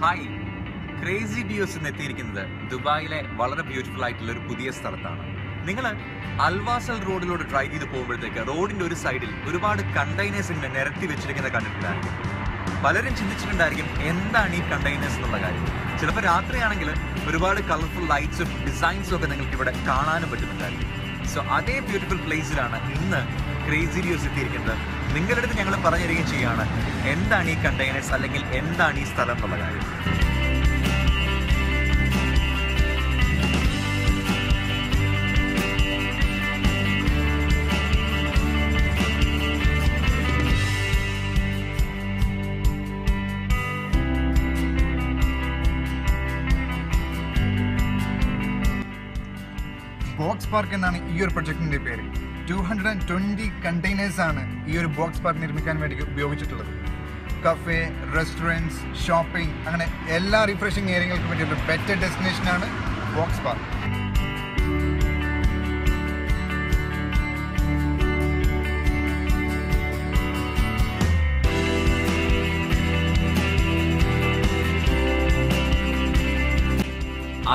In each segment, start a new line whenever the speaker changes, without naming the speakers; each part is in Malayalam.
ഹായ്, ക്രേസി ഡിയോസ് എത്തിയിരിക്കുന്നത് ദുബായിലെ വളരെ ബ്യൂട്ടിഫുൾ ആയിട്ടുള്ള ഒരു പുതിയ സ്ഥലത്താണ്. നിങ്ങൾ അൽവാസൽ റോഡിലൂടെ ഡ്രൈവ് ചെയ്ത് പോകുമ്പോഴത്തേക്ക് റോഡിന്റെ ഒരു സൈഡിൽ ഒരുപാട് കണ്ടെയ്നേഴ്സ് ഇങ്ങനെ നിരത്തി വെച്ചിരിക്കുന്നത് കണ്ടിട്ടുണ്ടായിരിക്കും. പലരും ചിന്തിച്ചിട്ടുണ്ടായിരിക്കും എന്താണ് ഈ കണ്ടെയ്നേഴ്സ് എന്നുള്ള കാര്യം. ചിലപ്പോൾ രാത്രിയാണെങ്കിൽ ഒരുപാട് കളർഫുൾ ലൈറ്റ്സും ഡിസൈൻസും ഒക്കെ നിങ്ങൾക്ക് ഇവിടെ കാണാനും പറ്റുന്നുണ്ടായിരിക്കും. സോ അതേ ബ്യൂട്ടിഫുൾ പ്ലേസിലാണ് ഇന്ന് ക്രേസി ഡിയോസ് എത്തിയിരിക്കുന്നത്. നിങ്ങളുടെ അടുത്ത് ഞങ്ങൾ പറഞ്ഞു തരികയും ചെയ്യുകയാണ് എന്താണ് ഈ കണ്ടെയ്നേഴ്സ് അല്ലെങ്കിൽ എന്താണ് ഈ സ്ഥലം എന്നുള്ള കാര്യം.
ബോക്സ് പാർക്ക് എന്നാണ് ഈ ഒരു പ്രൊജക്ടിന്റെ പേര്. 220 കണ്ടെയ്നേഴ്സ് ആണ് ഈ ഒരു ബോക്സ് പാർക്ക് നിർമ്മിക്കാൻ വേണ്ടി ഉപയോഗിച്ചിട്ടുള്ളത്. കഫേ, റെസ്റ്റോറൻറ്റ്സ്, ഷോപ്പിംഗ്, അങ്ങനെ എല്ലാ റിഫ്രഷിംഗ് ഏരിയകൾക്കും വേണ്ടി ഒരു ബെറ്റർ ഡെസ്റ്റിനേഷൻ ആണ് ബോക്സ് പാർക്ക്.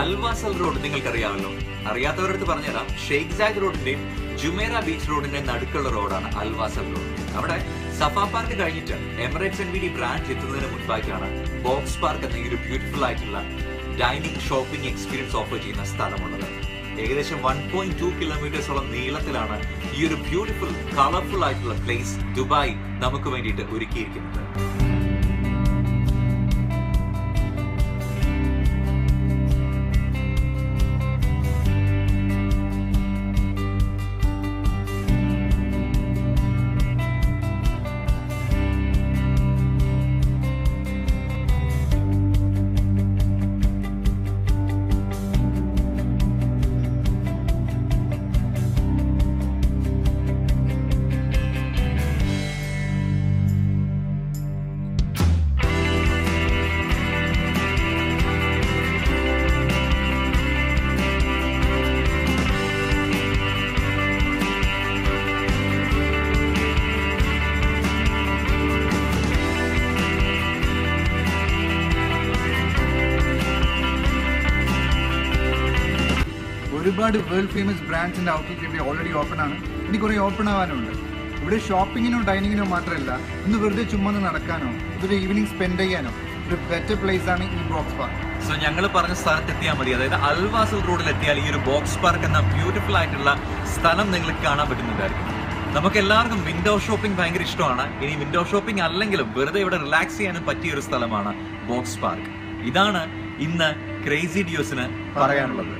അൽവാസൽ റോഡ് നിങ്ങൾക്കറിയാമല്ലോ. അറിയാത്തവരുടെ അടുത്ത് പറഞ്ഞുതരാം. ഷെയ്ഖ് സായിദ് റോഡിന്റെയും ജുമേറ ബീച്ച് റോഡിന്റെ നടുക്കുള്ള റോഡാണ് അൽവാസൽ റോഡ്. അവിടെ സഫാ പാർക്ക് കഴിഞ്ഞിട്ട് എമിറേറ്റ്സ് NVD ബ്രാഞ്ച് എത്തുന്നതിന് മുൻപായിട്ടാണ് ബോക്സ് പാർക്ക് എന്ന ഈ ഒരു ബ്യൂട്ടിഫുൾ ആയിട്ടുള്ള ഡൈനിങ് ഷോപ്പിംഗ് എക്സ്പീരിയൻസ് ഓഫർ ചെയ്യുന്ന സ്ഥലമുള്ളത്. ഏകദേശം 1.2 കിലോമീറ്റേഴ്സോളം നീളത്തിലാണ് ഈ ഒരു ബ്യൂട്ടിഫുൾ കളർഫുൾ ആയിട്ടുള്ള പ്ലേസ് ദുബായ് നമുക്ക് വേണ്ടിയിട്ട് ഒരുക്കിയിരിക്കുന്നത്.
ഒരുപാട് വേൾഡ് ഫേമസ് ബ്രാൻഡ്സിന്റെ ഔട്ട്ലെറ്റ് ഇവിടെ ഓൾറെഡി ഓപ്പൺ ആണ്. ഇനി കുറേ ഓപ്പൺ ആവാനുണ്ട്. ഇവിടെ ഷോപ്പിങ്ങിനോ ഡൈനിങ്ങിനോ മാത്രമല്ല, ഇന്ന് വെറുതെ ചുമ്മാ നടക്കാനോ ഇതൊരു ഈവനിങ് സ്പെൻഡ് ചെയ്യാനോ ഒരു ബെറ്റർ പ്ലേസ് ആണ് ഈ ബോക്സ് പാർക്ക്.
സോ ഞങ്ങൾ പറഞ്ഞ സ്ഥലത്തെത്തിയാൽ മതി. അതായത് അൽവാസൽ റോഡിൽ എത്തിയാൽ ഈ ഒരു ബോക്സ് പാർക്ക് എന്ന ബ്യൂട്ടിഫുൾ ആയിട്ടുള്ള സ്ഥലം നിങ്ങൾക്ക് കാണാൻ പറ്റുന്നുണ്ടായിരിക്കും. നമുക്ക് എല്ലാവർക്കും വിൻഡോ ഷോപ്പിംഗ് ഭയങ്കര ഇഷ്ടമാണ്. ഇനി വിൻഡോ ഷോപ്പിംഗ് അല്ലെങ്കിലും വെറുതെ ഇവിടെ റിലാക്സ് ചെയ്യാനും പറ്റിയ ഒരു സ്ഥലമാണ് ബോക്സ് പാർക്ക്. ഇതാണ് ഇന്ന് ക്രേസി ഡിയോസിന് പറയാനുള്ളത്.